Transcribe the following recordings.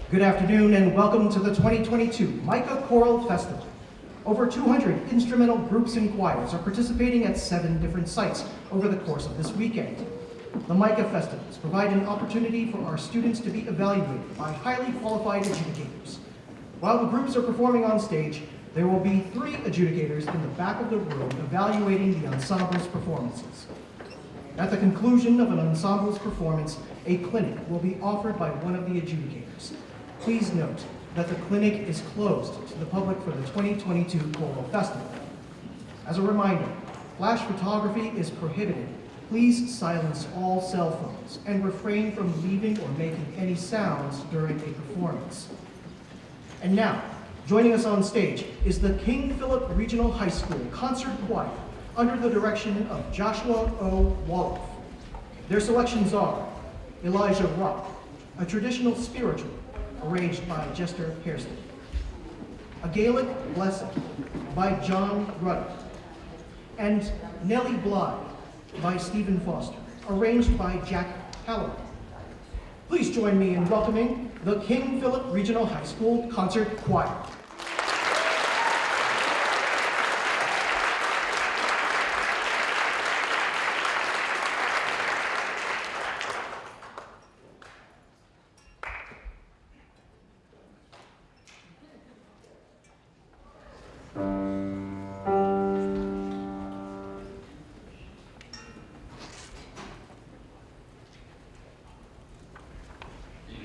Good afternoon and welcome to the 2022 MICCA Choral Festival. Over 200 instrumental groups and choirs are participating at 7 different sites over the course of this weekend. The MICCA Festivals provide an opportunity for our students to be evaluated by highly qualified adjudicators. While the groups are performing on stage, there will be 3 adjudicators in the back of the room evaluating the ensemble's performances. At the conclusion of an ensemble's performance, a clinic will be offered by one of the adjudicators. Please note that the clinic is closed to the public for the 2022 Choral Festival. As a reminder, flash photography is prohibited. Please silence all cell phones and refrain from leaving or making any sounds during a performance. And now, joining us on stage is the King Philip Regional High School Concert Choir under the direction of Joshua O. Wolof. Their selections are Elijah Rock, a traditional spiritual arranged by Jester Hairston, A Gaelic Blessing by John Rudder, and Nellie Bly by Stephen Foster, arranged by Jack Halloran. Please join me in welcoming the King Philip Regional High School Concert Choir.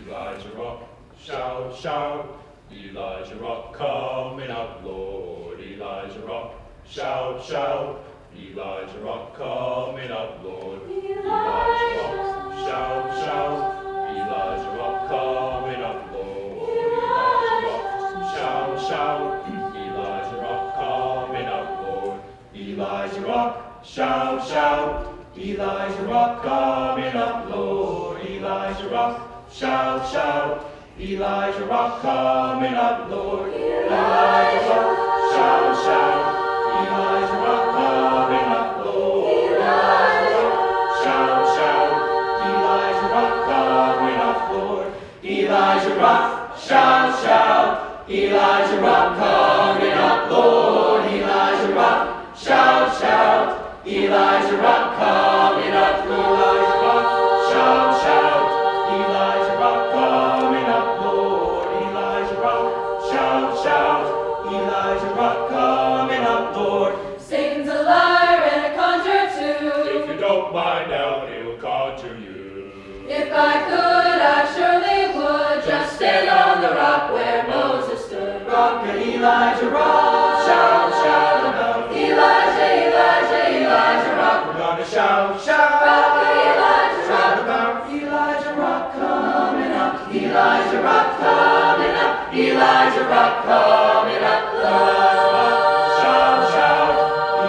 Elijah Rock, shout, shout. Elijah Rock, coming up, Lord. Elijah Rock, shout, shout. Elijah Rock, coming up, Lord. Elijah Rock, shout, shout. Elijah Rock, coming up, Lord. Elijah Rock, shout, shout. Elijah Rock, coming up, Lord. Elijah Rock, shout, shout. Elijah Rock, coming up, Lord. Elijah Rock, shout, shout. Elijah Rock, coming up, Lord. Elijah Rock, shout, shout. Elijah Rock, coming up, Lord. Elijah Rock, shout, shout. Elijah Rock, coming up, Lord. Elijah Rock, shout, shout. Elijah Rock, coming up, Lord. Elijah Rock, shout, shout. Elijah Rock, coming up, Lord. Elijah Rock, shout, shout. Elijah Rock, coming up, Lord. Elijah Rock, shout, shout. Elijah Rock, coming up, Lord. Satan's a liar and a conjurer too. If you don't mind now, he'll conjure you. If I could, I surely would just stand on the rock where Moses stood. Rock and Elijah Rock, shout, shout about Elijah, Elijah, Elijah rock. We're gonna shout, shout. Rock and Elijah Shout rock. about Elijah Rock coming up. Elijah rock coming up. Elijah rock coming up. Elijah Rock, shout, shout.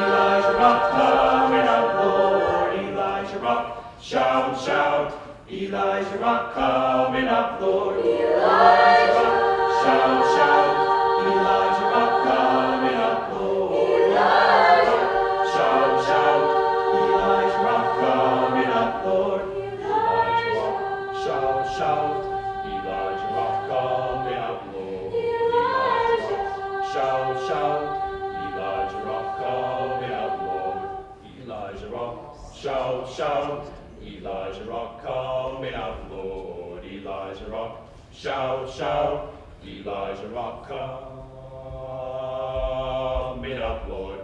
Elijah Rock coming up, Lord. Elijah Rock, shout, shout. Elijah Rock coming up, Lord. Elijah Rock, shout, shout. Elijah Rock coming up, Lord. Elijah Rock, shout, shout. Elijah Rock coming up, Lord. Elijah Rock, shout, shout. Elijah Rock coming up, Lord. Elijah Rock, shout, shout. Elijah Rock coming up, Lord. Elijah Rock, shout, shout. Elijah Rock coming up, Lord. Elijah Rock, shout, shout. Elijah Rock coming up, Lord.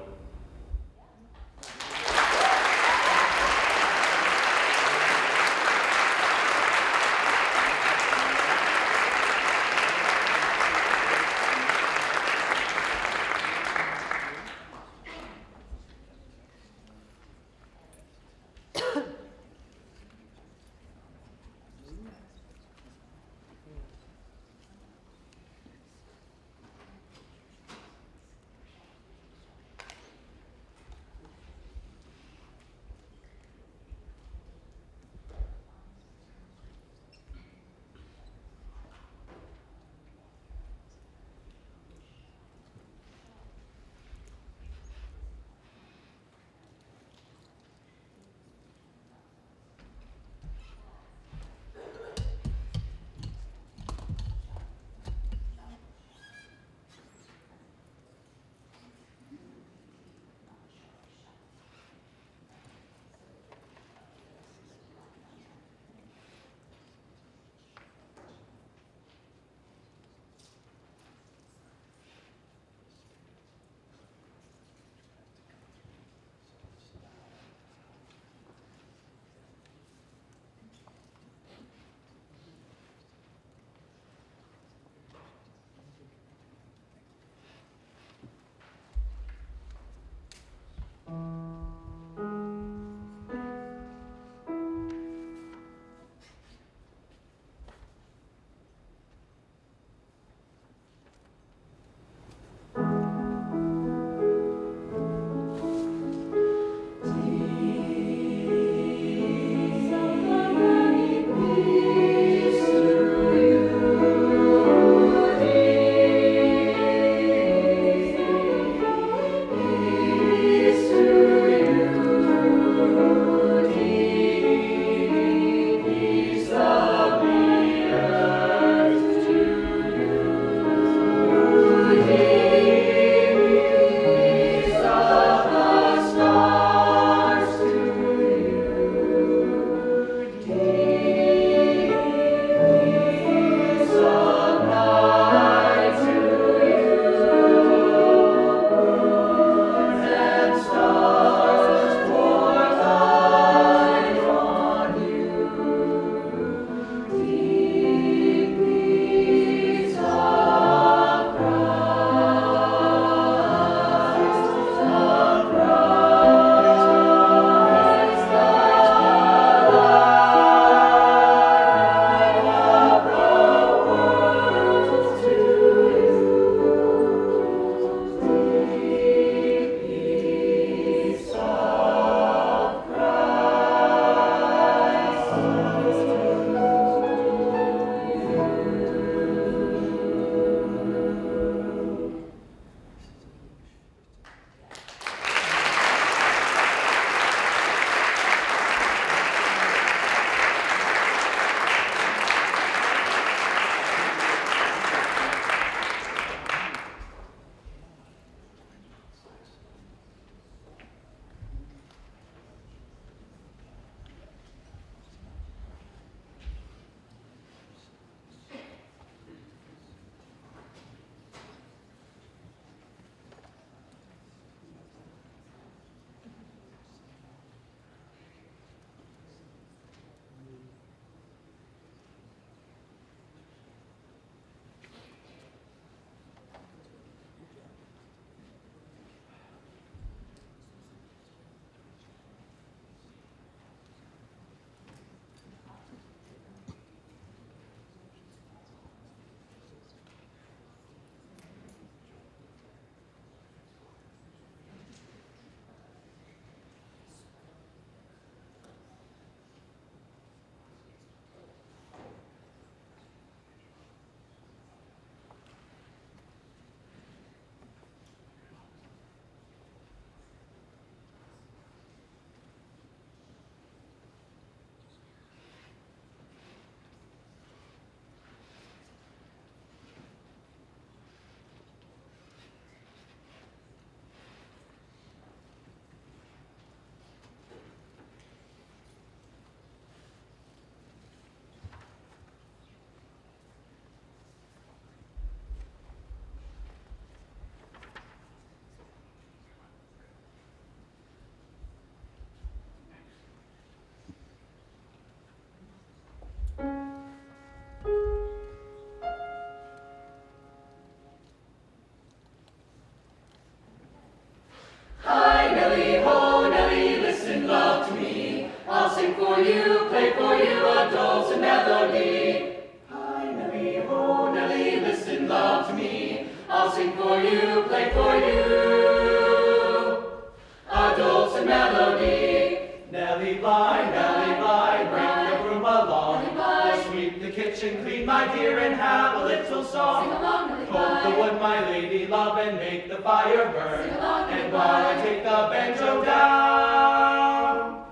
Nellie Bly, bring the broom along. We'll sweep the kitchen clean, my dear, and have a little song. Sing along, Nellie Poke Bly. the wood, my lady love, and make the fire burn. Sing along, Nellie And while I Bly. take the banjo down,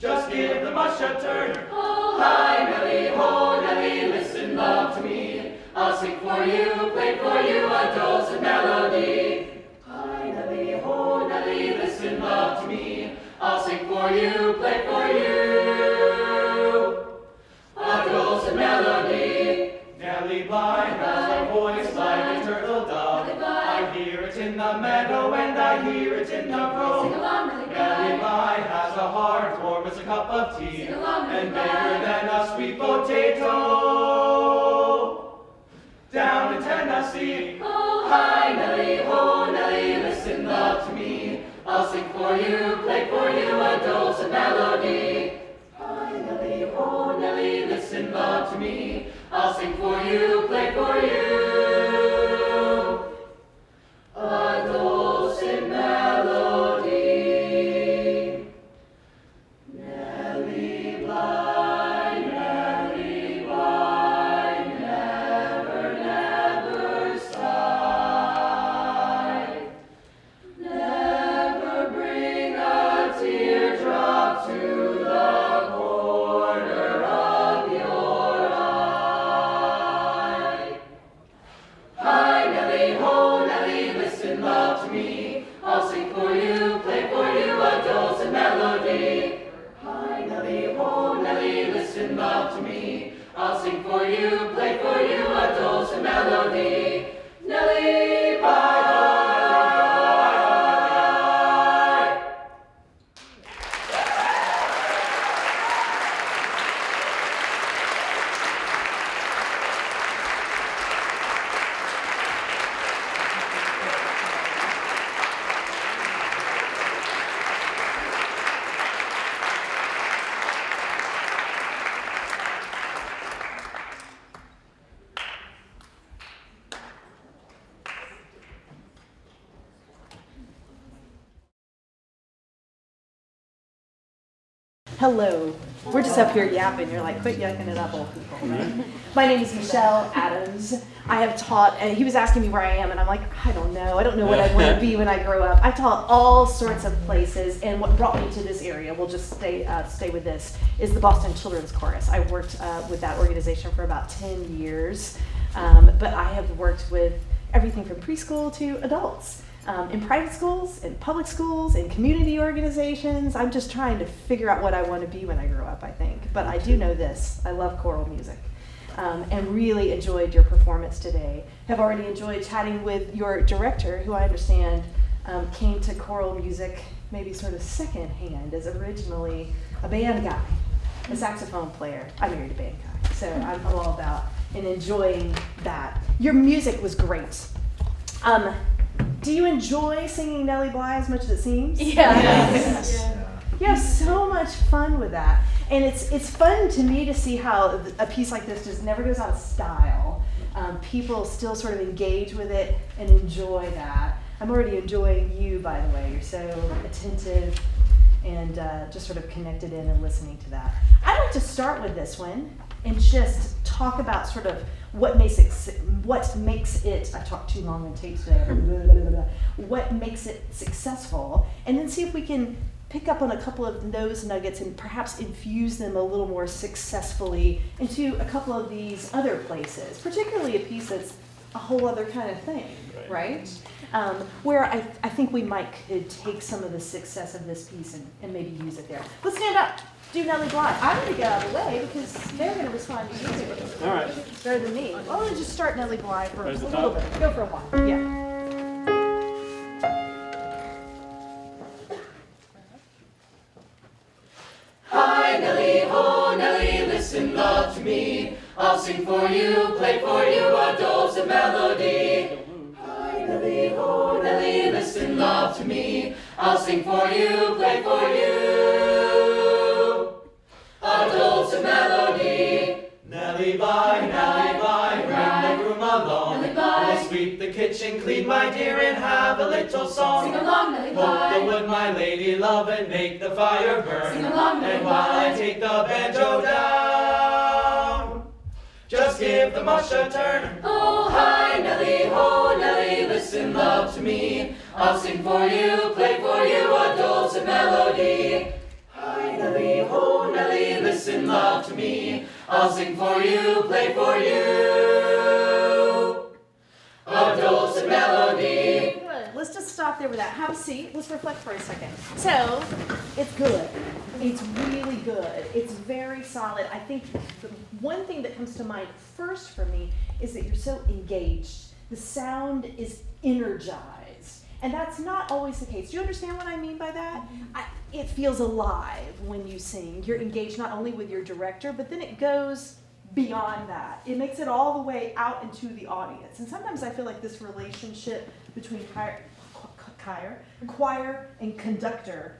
just give the mush a turn. Oh, hi, Nellie, listen, love, to me. I'll sing for you, play for you a dulcet melody. Hi, Nellie, listen, love, to me. I'll sing for you, play for you a dulcet melody. Nellie Bly has a voice like a turtle dove. Nellie Bly. I hear it in the meadow and I hear it in the grove. Sing along, Nellie Nellie Bly. Bly has a heart warm as a cup of tea, Sing along, Nellie and Bly. bigger than a sweet potato down in Tennessee. Oh, hi, Nellie, listen, love, to me. I'll sing for you, play for you a dulcet melody. Hi, Nellie, listen, love, to me. I'll sing for you, play for you a dulcet melody. Nellie Bly, never sigh. Never bring a teardrop to the corner of your eye. Hi, Nellie, listen, love, to me. I'll sing for you, play for you a dulcet melody. Hi, Nellie, listen, love, to me. I'll sing for you, play for you a dulcet melody. Nellie Bly. Hello. We're just up here yapping. You're like, quit yucking it up, old people. Right? My name is Michelle Adams. I have taught, and he was asking me where I am, and I'm like, I don't know. I don't know what I want to be when I grow up. I taught all sorts of places, and what brought me to this area, we'll just stay with this, is the Boston Children's Chorus. I worked with that organization for about 10 years, but I have worked with everything from preschool to adults. In private schools, in public schools, in community organizations. I'm just trying to figure out what I want to be when I grow up, I think. But I do know this, I love choral music. And really enjoyed your performance today. Have already enjoyed chatting with your director, who I understand came to choral music maybe sort of secondhand, as originally a band guy, a saxophone player. I married a band guy, so I'm all about and enjoying that. Your music was great. Do you enjoy singing Nellie Bly as much as it seems? Yes. You have so much fun with that. And it's fun to me to see how a piece like this just never goes out of style. People still sort of engage with it and enjoy that. I'm already enjoying you, by the way. You're so attentive and just sort of connected in and listening to that. I'd like to start with this one and just talk about sort of what makes it, I talked too long on tape today, what makes it successful, and then see if we can pick up on a couple of those nuggets and perhaps infuse them a little more successfully into a couple of these other places, particularly a piece that's a whole other kind of thing, right? Where I think we might could take some of the success of this piece and maybe use it there. Let's stand up. Do Nellie Bly. I'm going to get out of the way because they're going to respond to you. All right. Better than me. Well, let's just start Nellie Bly for a There's the little top. bit. Go for a while. Yeah. Hi, Nellie, ho, Nellie, listen, love, to me. I'll sing for you, play for you a dulcet melody. Hi, Nellie, ho, Nellie, listen, love, to me. I'll sing for you, play for you a dulcet melody. Nellie Bly, bring the broom along. Nellie Bly. We'll sweep the kitchen clean, my dear, and have a little song. Sing along, Nellie Poke the Bly. wood, my lady love, and make the fire burn. Sing along, Nellie And give the march a turn. Oh, hi, Nelly, ho, Nelly, listen, love, to me. I'll sing for you, play for you a dulcet melody. Hi, Nelly, ho, Nelly, listen, love, to me. I'll sing for you, play for you a dulcet melody. Good. Let's just stop there with that. Have a seat. Let's reflect for a second. So, it's good. It's really good. It's very solid. I think the one thing that comes to mind first for me is that you're so engaged. The sound is energized. And that's not always the case. Do you understand what I mean by that? It feels alive when you sing. You're engaged not only with your director, but then it goes beyond that. It makes it all the way out into the audience. And sometimes I feel like this relationship between choir and conductor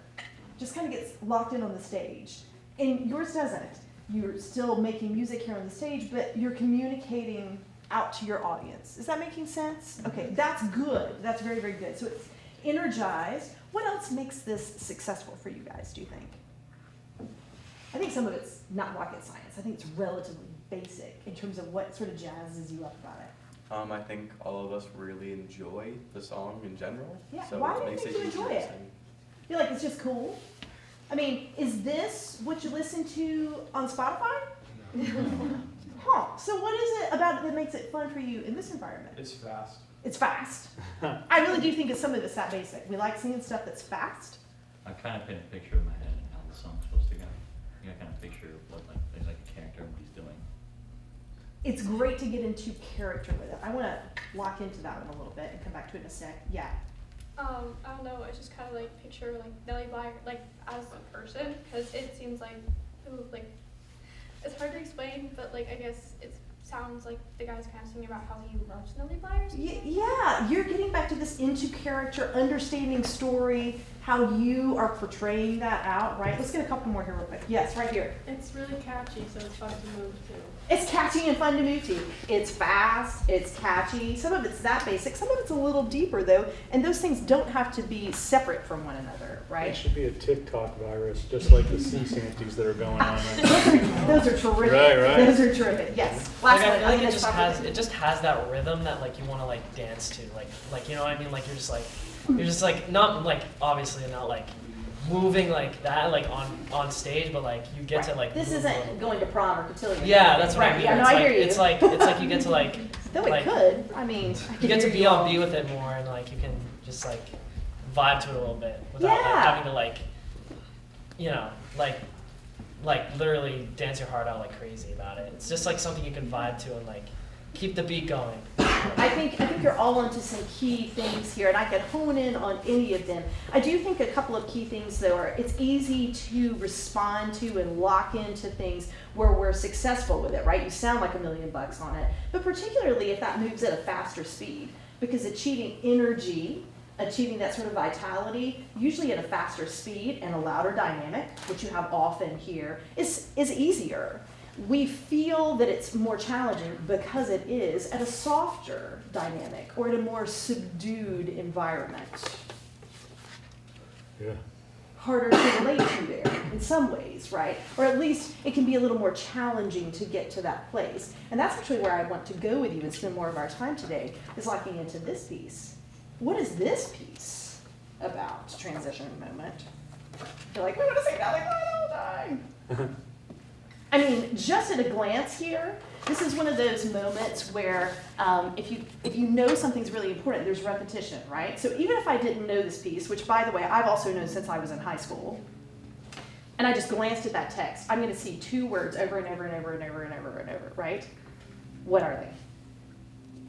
just kind of gets locked in on the stage. And yours doesn't. You're still making music here on the stage, but you're communicating out to your audience. Is that making sense? Okay, that's good. That's very, very good. So it's energized. What else makes this successful for you guys, do you think? I think some of it's not rocket science. I think it's relatively basic in terms of what sort of jazzes you up about it. I think all of us really enjoy the song in general. Yeah, So why it do you makes think it you easier enjoy to it? sing. Feel like it's just cool? I mean, is this what you listen to on Spotify? Huh. So what is it about it that makes it fun for you in this environment? It's fast. It's fast. I really do think it's some of it's that basic. We like singing stuff that's fast. I kind of paint a picture in my head of how the song's supposed to go. You know, kind of picture what like there's like a character and what he's doing. It's great to get into character with it. I want to lock into that one a little bit and come back to it in a sec. Yeah. I don't know, I just kind of like picture like Nelly Bly like as a person, because it seems like, ooh, like, it's hard to explain, but like I guess it sounds like the guy's kind of singing about how he loves Nelly Bly or something. Yeah, you're getting back to this into character, understanding story, how you are portraying that out, right? Let's get a couple more here real quick. Yes, right here. It's really catchy, so it's fun to move to. It's catchy and fun to move to. It's fast, it's catchy. Some of it's that basic, some of it's a little deeper though, and those things don't have to be separate from one another, It right? should be a TikTok virus, just like the sea shanties that are going on. Those are terrific. Right. Those are terrific. Yes. Like Last I one. feel I'm like gonna it just stop has with you. it just has that rhythm that like you want to like dance to, like you know what I mean, like you're just like not like obviously not like moving like that like on stage, but like you get to like This move a isn't little. going to prom or cotillion. Yeah, that's what right. I mean. Yeah, no, it's I like hear you. it's like you get to like Though it like, could. I mean, I you could get to hear be you on all. beat with it more, and like you can just like vibe to it a little bit without like Yeah. having to like you know like literally dance your heart out like crazy about it. It's just like something you can vibe to and like keep the beat going. I think you're all onto some key things here, and I could hone in on any of them. I do think a couple of key things, though, are it's easy to respond to and lock into things where we're successful with it, right? You sound like $1,000,000 on it, but particularly if that moves at a faster speed, because achieving energy, achieving that sort of vitality, usually at a faster speed and a louder dynamic, which you have often here, is easier. We feel that it's more challenging because it is at a softer dynamic or at a more subdued environment. Yeah. Harder to relate to there in some ways, right? Or at least it can be a little more challenging to get to that place. And that's actually where I want to go with you and spend more of our time today, is locking into this piece. What is this piece about? Transition moment. You're like, we want to say Nelly Bly all the time. I mean, just at a glance here, this is one of those moments where if you know something's really important, there's repetition, right? So even if I didn't know this piece, which by the way, I've also known since I was in high school, and I just glanced at that text, I'm gonna see two words over and over and over and over and over and over, right? What are they?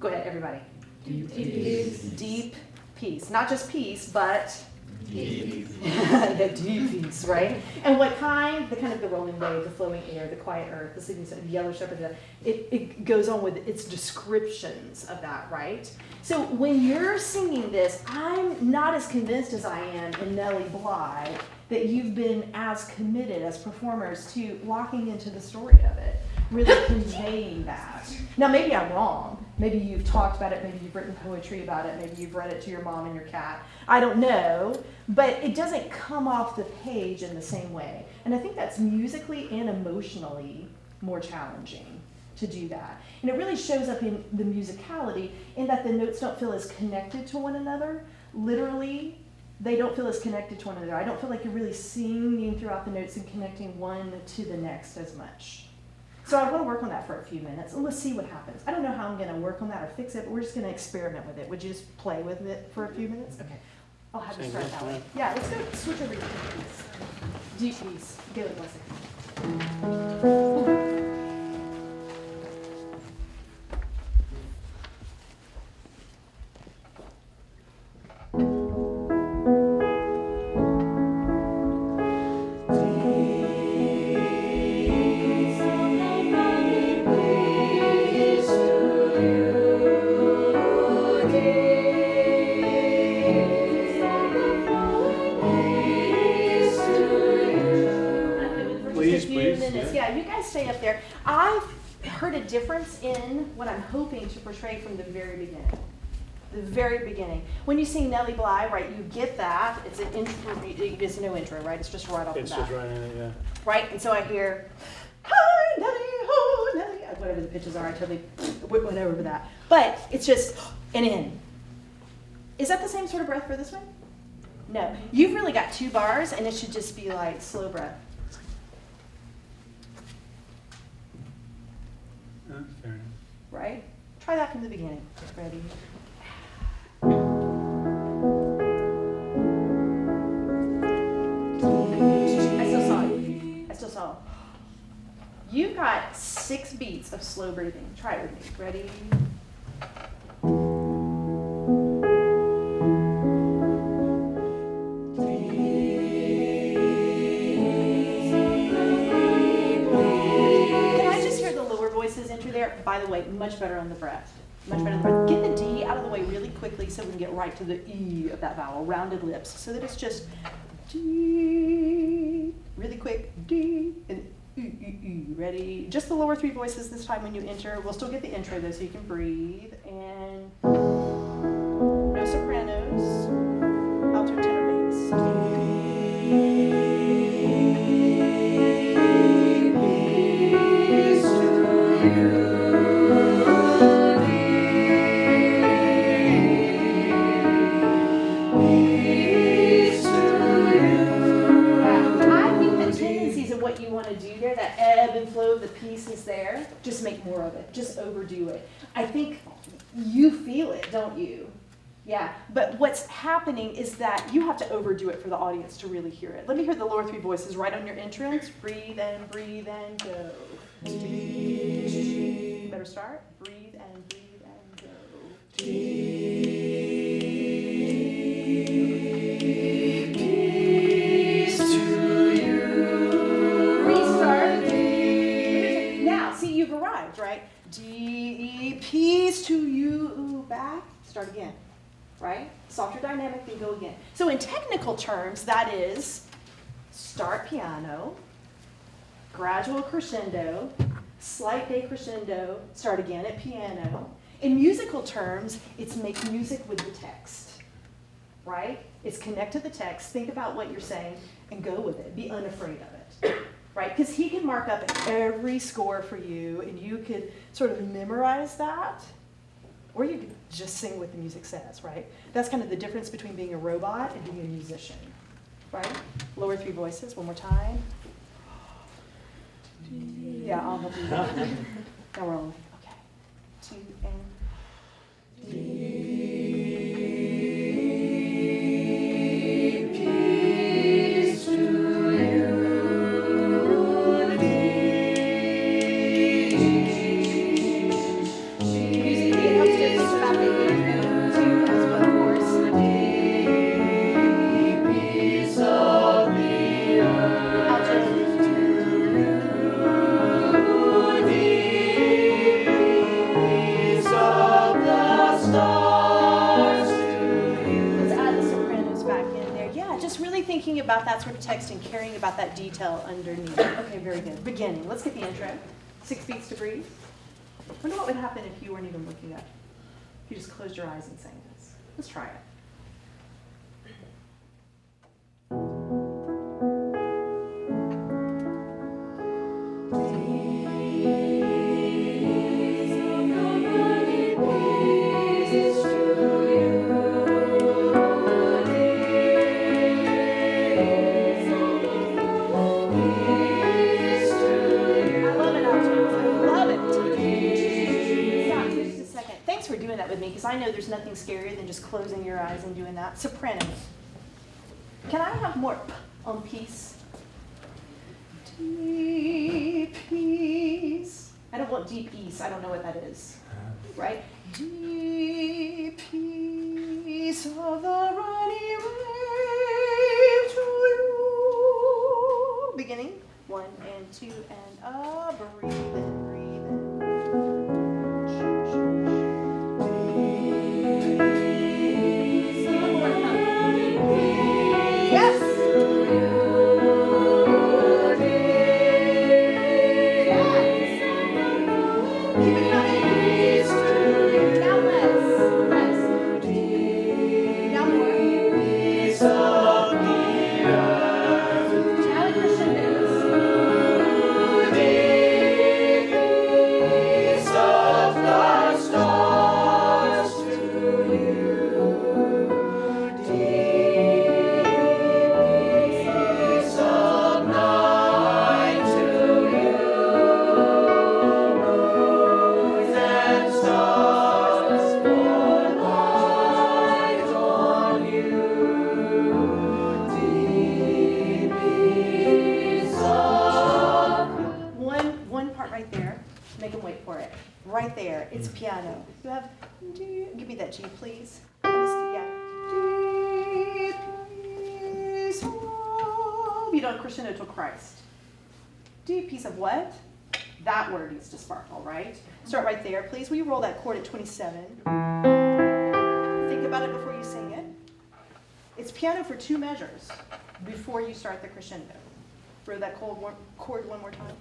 Go ahead, everybody. Deep peace. Deep peace. Not just peace, but the deep peace, right? And what kind? The kind of the rolling wave, the flowing air, the quiet earth, the sleeping sun, the yellow shepherd. It goes on with its descriptions of that, right? So when you're singing this, I'm not as convinced as I am in Nelly Bly that you've been as committed as performers to locking into the story of it, really conveying that. Now maybe I'm wrong. Maybe you've talked about it, maybe you've written poetry about it, maybe you've read it to your mom and your cat. I don't know, but it doesn't come off the page in the same way. And I think that's musically and emotionally more challenging. to do that. And it really shows up in the musicality in that the notes don't feel as connected to one another. Literally, they don't feel as connected to one another. I don't feel like you're really singing throughout the notes and connecting one to the next as much. So I want to work on that for a few minutes, and let's see what happens. I don't know how I'm going to work on that or fix it, but we're just going to experiment with it. Would you just play with it for a few minutes? Okay. I'll have you start that way. Yeah, let's go switch over to D keys. D keys. Give it 1 second. Yeah, you guys stay up there. I've heard a difference in what I'm hoping to portray from the very beginning. The very beginning. When you sing Nellie Bly, right, you get that. It's an intro, it's no intro, right? It's just right off the bat. It's just right in it, yeah. Right, and so I hear, hi, Nellie, ho, Nellie, whatever the pitches are, I totally went over that. But it's just an in. Is that the same sort of breath for this one? No. You've really got 2 bars, and it should just be like slow breath. Fair enough. Right? Try that from the beginning. Ready? I still saw it. You've got 6 beats of slow breathing. Try it with me. Ready? By the way, much better on the breath. Much better on the breath. Get the D out of the way really quickly so we can get right to the E of that vowel, rounded lips, so that it's just D, really quick, D, and E. Ready? Just the lower 3 voices this time when you enter. We'll still get the intro though, so you can breathe. And no sopranos, alto, tenor, bass. What you want to do there, that ebb and flow of the piece is there, just make more of it, just overdo it. I think you feel it, don't you? Yeah, but what's happening is that you have to overdo it for the audience to really hear it. Let me hear the lower 3 voices right on your entrance. Breathe and go. Better start. Breathe and go. Right? D, peace to you, back. Start again, right? Softer dynamic, then go again. So in technical terms, that is start piano, gradual crescendo, slight decrescendo, start again at piano. In musical terms, it's make music with the text, right? It's connect to the text, think about what you're saying, and go with it. Be unafraid of it. Right, because he can mark up every score for you, and you could sort of memorize that, or you could just sing what the music says, right? That's kind of the difference between being a robot and being a musician, right? Lower 3 voices, one more time. Yeah, I'll help you. Now we're on. Okay. 2 and peace to you. Thinking about that sort of text and caring about that detail underneath. Okay, very good. Beginning. Let's get the intro. 6 beats to breathe. I wonder what would happen if you weren't even looking up. If you just closed your eyes and sang this. Let's try it. because I know there's nothing scarier than just closing your eyes and doing that. Sopranos. Can I have more p on peace? Deep peace. I don't want deep ease. I don't know what that is. Right? Deep peace of the running wave to you. Beginning. 1 and 2 and breathe in, breathe in. Yes. Keep it coming. Now less. Now more. Now the crescendos. One part right there. Make them wait for it. Right there. It's piano. You have. Give me that G, please. Yeah. You don't crescendo till Christ. Deep piece of what? That word needs to sparkle, right? Start right there, please. Will you roll that chord at 27? Think about it before you sing it. It's piano for 2 measures before you start the crescendo. Roll that chord one more time.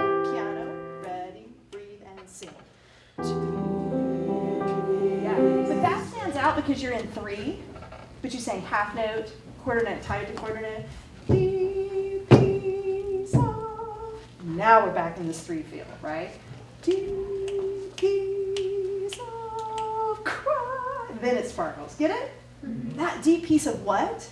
Piano, ready, breathe, and sing. Yeah, but that stands out because you're in 3, but you sang half note, quarter note, tied to quarter note. Deep peace of. Now we're back in this 3 feel, right? Deep peace of Christ. Then it sparkles. Get it? That deep piece of what?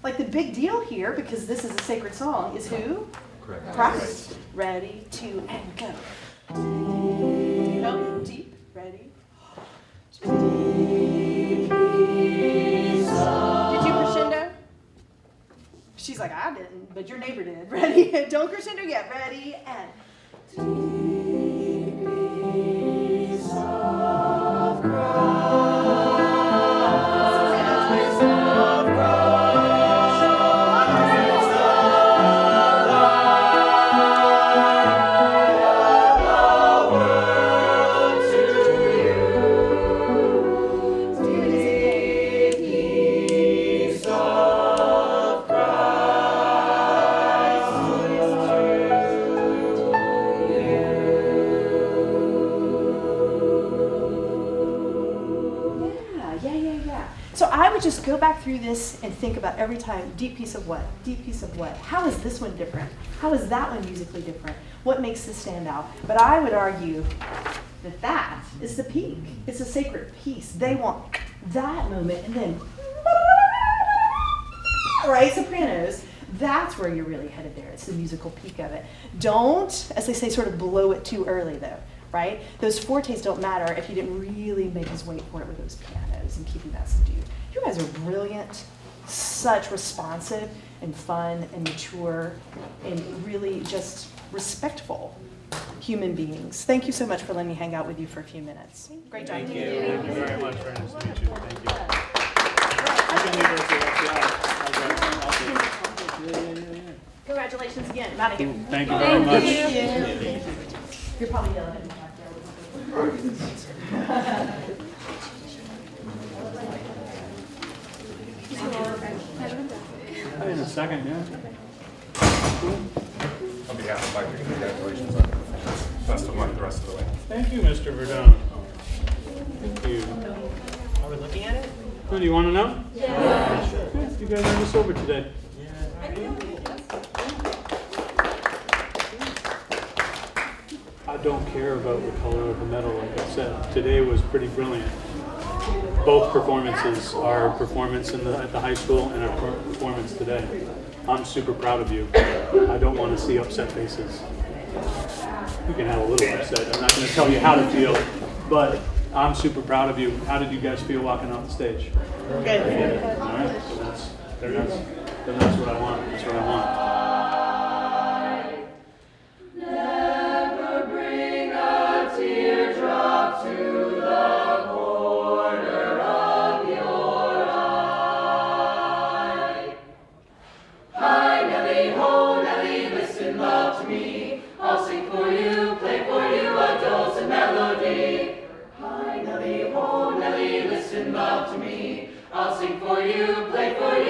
Like the big deal here, because this is a sacred song, is who? Christ. Ready, 2, and go. Go deep, ready. Deep peace of. Did you crescendo? She's like, I didn't, but your neighbor did. Ready? Don't crescendo yet. Ready, and. Deep peace of Christ. So I would just go back through this and think about every time, deep piece of what? Deep piece of what? How is this one different? How is that one musically different? What makes this stand out? But I would argue that that is the peak. It's a sacred piece. They want that moment and then, right, sopranos. That's where you're really headed there. It's the musical peak of it. Don't, as they say, sort of blow it too early though, right? Those fortes don't matter if you didn't really make us wait for it with those pianos and keeping that subdued. You guys are brilliant, such responsive and fun and mature and really just respectful human beings. Thank you so much for letting me hang out with you for a few minutes. Great job. Thank you. Thank you very much. Very nice to meet you. Thank you. I can leave those here. Congratulations again. I'm out of here. Thank you very much. You're probably yelling at me back there. In a second, yeah. On behalf of Micah, congratulations on the performance. Best of luck the rest of the way. Thank you, Mr. Verdun. Thank you. Are we looking at it? So, do you want to know? Yeah. Sure. You guys are just over today. I don't care about the color of the medal, like I said. Today was pretty brilliant. Both performances, our performance at the high school and our performance today. I'm super proud of you. I don't want to see upset faces. You can have a little upset. I'm not going to tell you how to feel, but I'm super proud of you. How did you guys feel walking off the stage? Good. All right, so that's what I want. That's what I want. Never bring a teardrop to the corner of your eye. Hi, Nellie, ho, Nellie, listen, love to me. I'll sing for you, play for you a dulcet melody. Hi, Nellie, ho, Nellie, listen, love to me. I'll sing for you, play for you